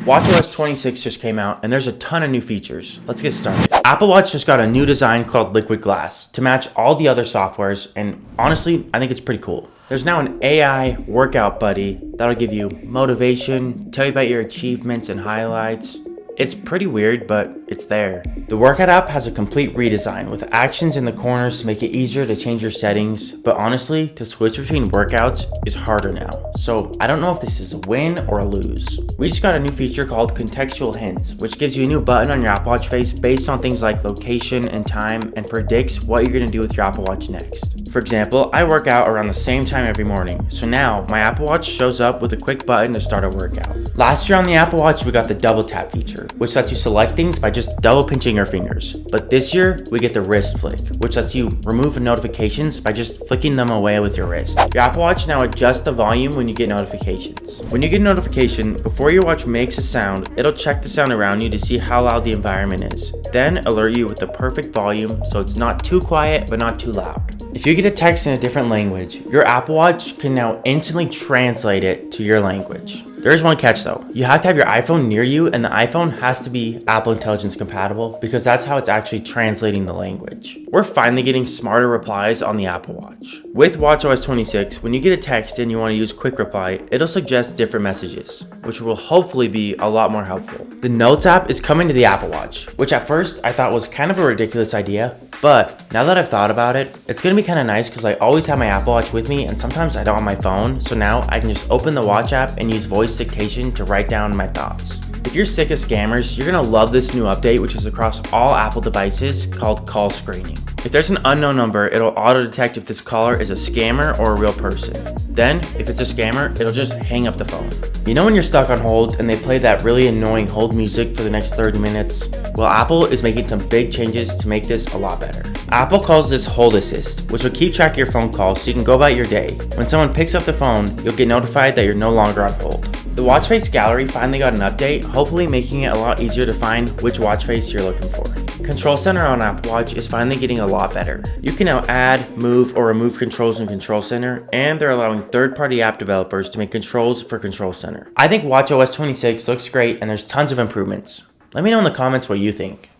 watchOS 26 just came out and there's a ton of new features. Let's get started. Apple Watch just got a new design called Liquid Glass to match all the other softwares, and honestly, I think it's pretty cool. There's now an AI workout buddy that'll give you motivation, tell you about your achievements and highlights. It's pretty weird, but it's there. The workout app has a complete redesign with actions in the corners to make it easier to change your settings, but honestly, to switch between workouts is harder now. So I don't know if this is a win or a lose. We just got a new feature called Contextual Hints, which gives you a new button on your Apple Watch face based on things like location and time and predicts what you're gonna do with your Apple Watch next. For example, I work out around the same time every morning, so now my Apple Watch shows up with a quick button to start a workout. Last year on the Apple Watch, we got the double tap feature, which lets you select things by just double pinching your fingers. But this year, we get the wrist flick, which lets you remove notifications by just flicking them away with your wrist. Your Apple Watch now adjusts the volume when you get notifications. When you get a notification, before your watch makes a sound, it'll check the sound around you to see how loud the environment is, then alert you with the perfect volume so it's not too quiet but not too loud. If you get a text in a different language, your Apple Watch can now instantly translate it to your language. There's one catch though. You have to have your iPhone near you, and the iPhone has to be Apple Intelligence compatible because that's how it's actually translating the language. We're finally getting smarter replies on the Apple Watch. With watchOS 26, when you get a text and you want to use quick reply, it'll suggest different messages, which will hopefully be a lot more helpful. The Notes app is coming to the Apple Watch, which at first I thought was kind of a ridiculous idea, but now that I've thought about it, it's gonna be kind of nice because I always have my Apple Watch with me and sometimes I don't have my phone, so now I can just open the Watch app and use voice dictation to write down my thoughts. If you're sick of scammers, you're gonna love this new update, which is across all Apple devices called call screening. If there's an unknown number, it'll auto detect if this caller is a scammer or a real person. Then, if it's a scammer, it'll just hang up the phone. You know when you're stuck on hold and they play that really annoying hold music for the next 30 minutes? Well, Apple is making some big changes to make this a lot better. Apple calls this Hold Assist, which will keep track of your phone calls so you can go about your day. When someone picks up the phone, you'll get notified that you're no longer on hold. The watch face gallery finally got an update, hopefully making it a lot easier to find which watch face you're looking for. Control Center on Apple Watch is finally getting a lot better. You can now add, move, or remove controls in Control Center, and they're allowing third-party app developers to make controls for Control Center. I think watchOS 26 looks great and there's tons of improvements. Let me know in the comments what you think.